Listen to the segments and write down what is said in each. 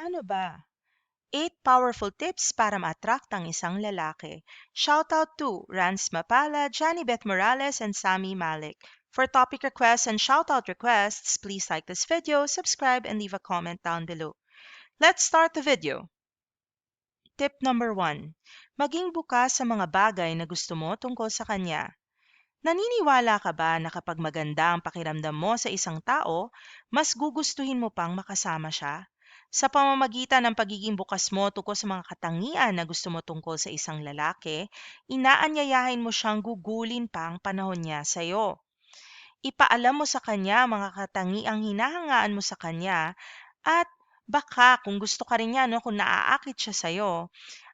Paano ba? 8 powerful tips para ma-attract ang isang lalaki. Shoutout to Rans Mapala, Johnny Beth Morales, and Sami Malik. For topic requests and shoutout requests, please like this video, subscribe, and leave a comment down below. Let's start the video. Tip number 1. Maging bukas sa mga bagay na gusto mo tungkol sa kanya. Naniniwala ka ba na kapag maganda ang pakiramdam mo sa isang tao, mas gugustuhin mo pang makasama siya? Sa pamamagitan ng pagiging bukas mo tungkol sa mga katangian na gusto mo tungkol sa isang lalaki, inaanyayahin mo siyang gugulin pa ang panahon niya sa'yo. Ipaalam mo sa kanya ang mga katangiang hinahangaan mo sa kanya at baka kung gusto ka rin niya, no, kung naaakit siya sa'yo,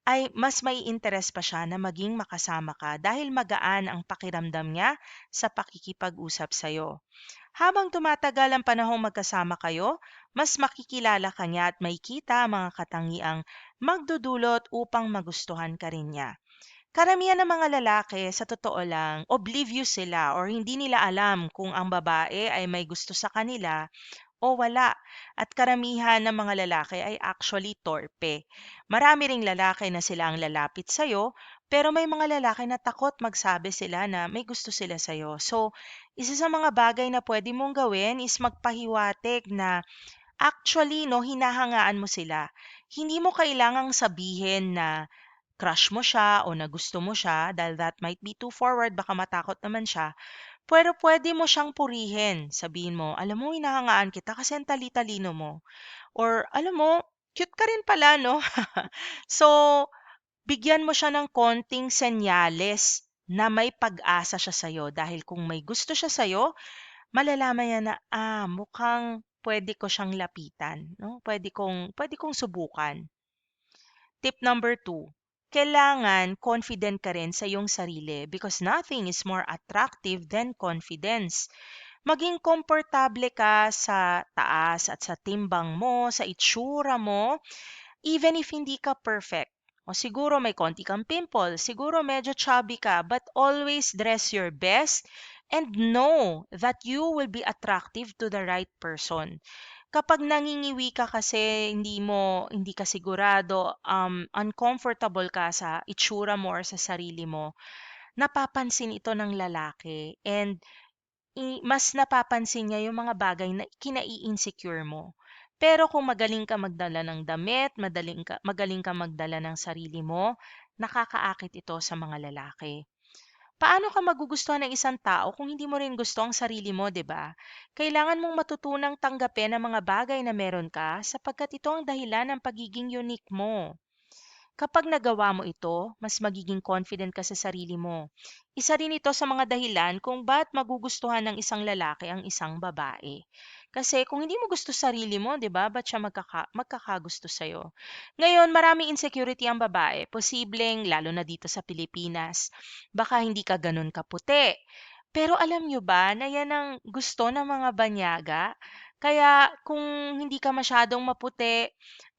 ay mas mai-interes pa siya na maging makasama ka dahil magaan ang pakiramdam niya sa pakikipag-usap sa'yo. Habang tumatagal ang panahong magkasama kayo, mas makikilala ka niya at makikita ang mga katangiang magdudulot upang magustuhan ka rin niya. Karamihan ng mga lalaki, sa totoo lang, oblivious sila or hindi nila alam kung ang babae ay may gusto sa kanila o wala. At karamihan ng mga lalaki ay actually torpe. Marami ring lalaki na sila ang lalapit sa'yo, pero may mga lalaki na takot magsabi sila na may gusto sila sa'yo. So, isa sa mga bagay na pwede mong gawin is magpahiwatig na actually, no, hinahangaan mo sila. Hindi mo kailangang sabihin na crush mo siya o na gusto mo siya dahil that might be too forward, baka matakot naman siya. Pero pwede mo siyang purihin. Sabihin mo, alam mo, hinahangaan kita kasi ang tali-talino mo. Or, alam mo, cute ka rin pala, no? So, bigyan mo siya ng konting senyales na may pag-asa siya sa'yo. Dahil kung may gusto siya sa'yo, malalaman niya na, mukhang pwede ko siyang lapitan. No? Pwede kong subukan. Tip number 2. Kailangan confident ka rin sa iyong sarili because nothing is more attractive than confidence. Maging komportable ka sa taas at sa timbang mo, sa itsura mo, even if hindi ka perfect. O siguro may konti kang pimple, siguro medyo chubby ka, but always dress your best and know that you will be attractive to the right person. Kapag nangingiwi ka kasi hindi ka sigurado, uncomfortable ka sa itsura mo or sa sarili mo, napapansin ito ng lalaki and mas napapansin niya yung mga bagay na kinai-insecure mo. Pero kung magaling ka magdala ng damit, magaling ka magdala ng sarili mo, nakakaakit ito sa mga lalaki. Paano ka magugustuhan ng isang tao kung hindi mo rin gusto ang sarili mo, 'di ba? Kailangan mong matutunang tanggapin ang mga bagay na meron ka sapagkat ito ang dahilan ng pagiging unique mo. Kapag nagawa mo ito, mas magiging confident ka sa sarili mo. Isa rin ito sa mga dahilan kung ba't magugustuhan ng isang lalaki ang isang babae. Kasi kung hindi mo gusto sarili mo, 'di ba? Ba't siya magkakagusto sa'yo? Ngayon, maraming insecurity ang babae. Posibleng, lalo na dito sa Pilipinas, baka hindi ka ganun kaputi. Pero alam nyo ba na yan ang gusto ng mga banyaga? Kaya kung hindi ka masyadong maputi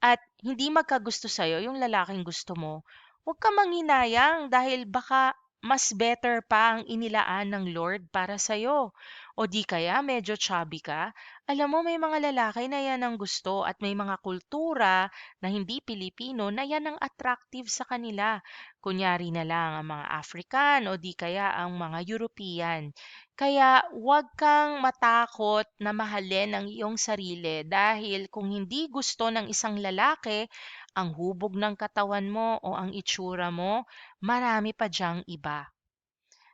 at hindi magkagusto sa'yo yung lalaking gusto mo, huwag ka manghinayang dahil baka mas better pa ang inilaan ng Lord para sa'yo. O di kaya medyo chubby ka. Alam mo, may mga lalaki na yan ang gusto at may mga kultura na hindi Pilipino na yan ang attractive sa kanila. Kunyari na lang ang mga African o di kaya ang mga European. Kaya huwag kang matakot na mahalin ang iyong sarili dahil kung hindi gusto ng isang lalaki ang hubog ng katawan mo o ang itsura mo, marami pa diyang iba.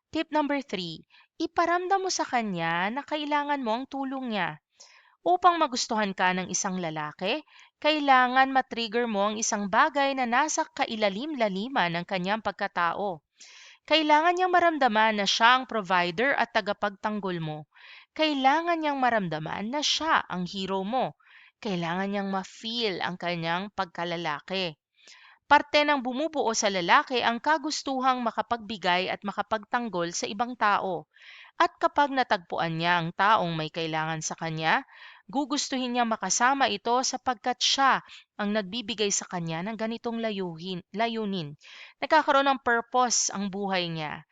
Tip number 3, iparamdam mo sa kanya na kailangan mo ang tulong niya. Upang magustuhan ka ng isang lalaki, kailangan matrigger mo ang isang bagay na nasa kailalim-laliman ng kanyang pagkatao. Kailangan niyang maramdaman na siya ang provider at tagapagtanggol mo. Kailangan niyang maramdaman na siya ang hero mo. Kailangan niyang ma-feel ang kanyang pagkalalaki. Parte ng bumubuo sa lalaki ang kagustuhang makapagbigay at makapagtanggol sa ibang tao. At kapag natagpuan niya ang taong may kailangan sa kanya, gugustuhin niya makasama ito sapagkat siya ang nagbibigay sa kanya ng ganitong layunin. Nagkakaroon ng purpose ang buhay niya.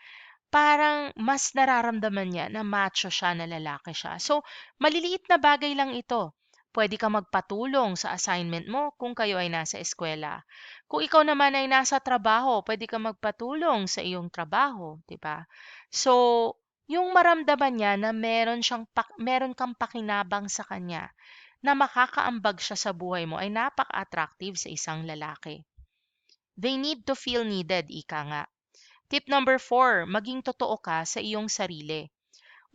Parang mas nararamdaman niya na macho siya, na lalaki siya. So, maliliit na bagay lang ito. Pwede ka magpatulong sa assignment mo kung kayo ay nasa eskwela. Kung ikaw naman ay nasa trabaho, pwede ka magpatulong sa iyong trabaho, 'di ba? So, yung maramdaman niya na meron kang pakinabang sa kanya, na makakaambag siya sa buhay mo ay napaka-attractive sa isang lalaki. They need to feel needed, ika nga. Tip number 4, maging totoo ka sa iyong sarili.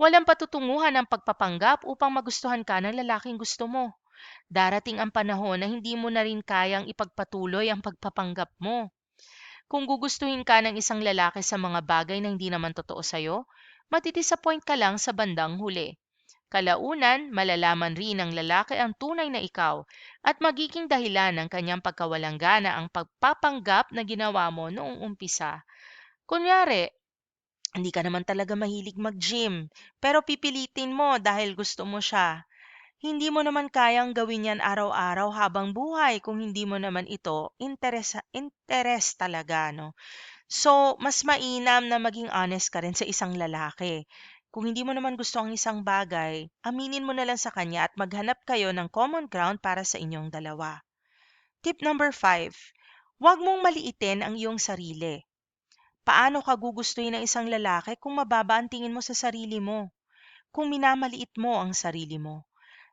Walang patutunguhan ang pagpapanggap upang magustuhan ka ng lalaking gusto mo. Darating ang panahon na hindi mo na rin kayang ipagpatuloy ang pagpapanggap mo. Kung gugustuhin ka ng isang lalaki sa mga bagay na hindi naman totoo sa'yo, matidisappoint ka lang sa bandang huli. Kalaunan, malalaman rin ng lalaki ang tunay na ikaw at magiging dahilan ng kanyang pagkawalang gana ang pagpapanggap na ginawa mo noong umpisa. Kunyari, hindi ka naman talaga mahilig mag-gym, pero pipilitin mo dahil gusto mo siya. Hindi mo naman kayang gawin yan araw-araw habang buhay kung hindi mo naman ito interes talaga, no? So, mas mainam na maging honest ka rin sa isang lalaki. Kung hindi mo naman gusto ang isang bagay, aminin mo na lang sa kanya at maghanap kayo ng common ground para sa inyong dalawa. Tip number 5, huwag mong maliitin ang iyong sarili. Paano ka gugustuhin ng isang lalaki kung mababa ang tingin mo sa sarili mo? Kung minamaliit mo ang sarili mo?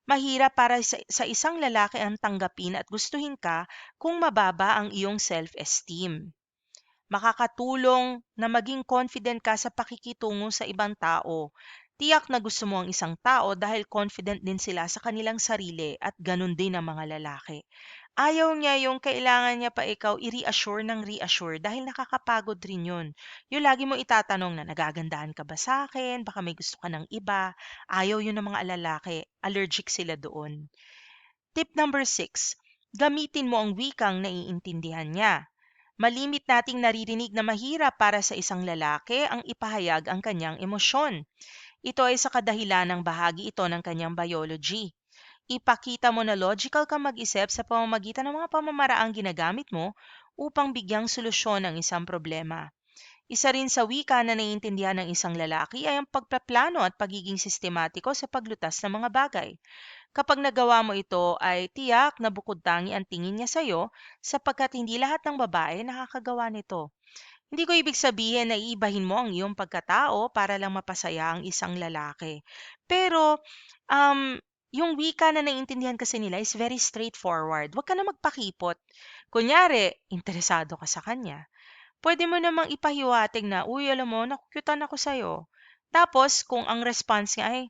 Mahirap para sa isang lalaki ang tanggapin at gustuhin ka kung mababa ang iyong self-esteem. Makakatulong na maging confident ka sa pakikitungo sa ibang tao. Tiyak na gusto mo ang isang tao dahil confident din sila sa kanilang sarili at ganun din ang mga lalaki. Ayaw niya yung kailangan niya pa ikaw i-reassure ng reassure dahil nakakapagod rin yun. Yung lagi mo itatanong na nagagandahan ka ba sa akin, baka may gusto ka ng iba. Ayaw yun ng mga lalaki, allergic sila doon. Tip number 6, gamitin mo ang wikang naiintindihan niya. Malimit nating naririnig na mahirap para sa isang lalaki ang ipahayag ang kanyang emosyon. Ito ay sa kadahilanang bahagi ito ng kanyang biology. Ipakita mo na logical ka mag-isip sa pamamagitan ng mga pamamaraang ginagamit mo upang bigyang solusyon ang isang problema. Isa rin sa wika na naiintindihan ng isang lalaki ay ang pagpaplano at pagiging sistematiko sa paglutas ng mga bagay. Kapag nagawa mo ito ay tiyak na bukod-tangi ang tingin niya sa'yo sapagkat hindi lahat ng babae nakakagawa nito. Hindi ko ibig sabihin na iibahin mo ang iyong pagkatao para lang mapasaya ang isang lalaki. Pero, yung wika na naiintindihan kasi nila is very straightforward. Huwag ka na magpakipot. Kunyari, interesado ka sa kanya. Pwede mo namang ipahiwatig na, "Uy, alam mo, naku-cutean ako sa'yo." Tapos, kung ang response niya ay,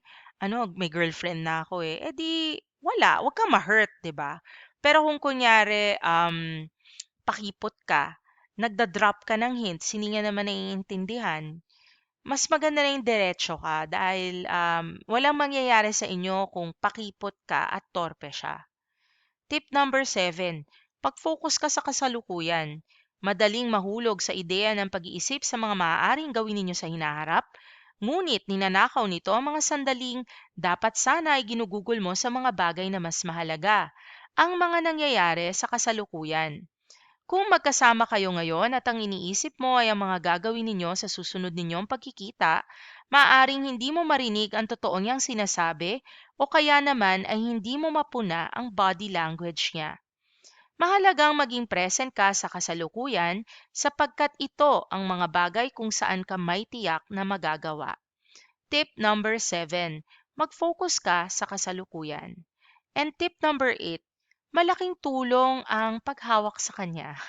may girlfriend na ako eh, wala, wag kang ma-hurt, 'di ba? Pero kung kunyari, pakipot ka, nagda-drop ka ng hints, hindi niya naman naiintindihan, mas maganda na yung diretso ka dahil walang mangyayari sa inyo kung pakipot ka at torpe siya. Tip number 7, pag-focus ka sa kasalukuyan. Madaling mahulog sa ideya ng pag-iisip sa mga maaaring gawin ninyo sa hinaharap, ngunit ninanakaw nito ang mga sandaling dapat sana ay ginugugol mo sa mga bagay na mas mahalaga, ang mga nangyayari sa kasalukuyan. Kung magkasama kayo ngayon at ang iniisip mo ay ang mga gagawin ninyo sa susunod ninyong pagkikita, maaaring hindi mo marinig ang totoo niyang sinasabi o kaya naman ay hindi mo mapuna ang body language niya. Mahalagang maging present ka sa kasalukuyan sapagkat ito ang mga bagay kung saan ka may tiyak na magagawa. Tip number 7, mag-focus ka sa kasalukuyan. And tip number 8, malaking tulong ang paghawak sa kanya.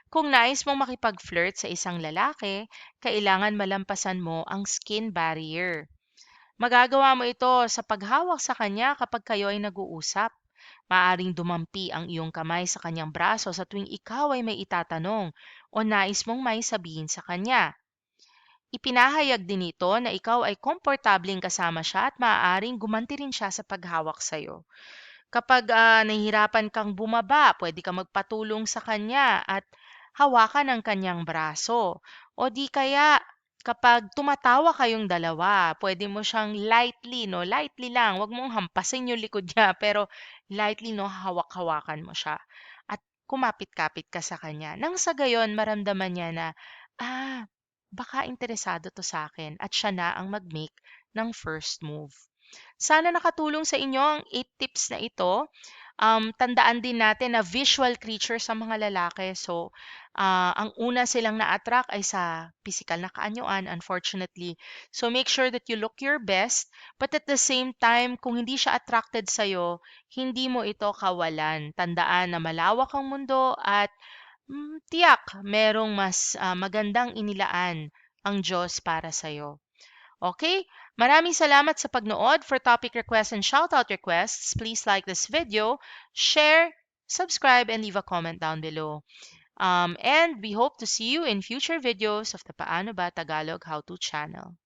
Kung nais mong makipag-flirt sa isang lalaki, kailangan malampasan mo ang skin barrier. Magagawa mo ito sa paghawak sa kanya kapag kayo ay nag-uusap. Maaring dumampi ang iyong kamay sa kanyang braso sa tuwing ikaw ay may itatanong o nais mong may sabihin sa kanya. Ipinahayag din ito na ikaw ay komportabling kasama siya at maaaring gumanti rin siya sa paghawak sa iyo. Kapag nahihirapan kang bumaba, pwede kang magpatulong sa kanya at hawakan ang kanyang braso. O di kaya, kapag tumatawa kayong dalawa, pwede mo siyang lightly, no? Lightly lang, wag mong hampasin yung likod niya, pero lightly, no? Hawak-hawakan mo siya. At kumapit-kapit ka sa kanya. Nang sa gayon, maramdaman niya na, baka interesado to sa akin at siya na ang mag-make ng first move. Sana nakatulong sa inyo ang 8 tips na ito. Tandaan din natin na visual creature sa mga lalaki. So, ang una silang na-attract ay sa physical na kaanyuan, unfortunately. So, make sure that you look your best. But at the same time, kung hindi siya attracted sa'yo, hindi mo ito kawalan. Tandaan na malawak ang mundo at tiyak merong mas magandang inilaan ang Diyos para sa'yo. Okay? Maraming salamat sa pagnood. For topic requests and shoutout requests, please like this video, share, subscribe, and leave a comment down below. And we hope to see you in future videos of the Paano Ba Tagalog How To channel.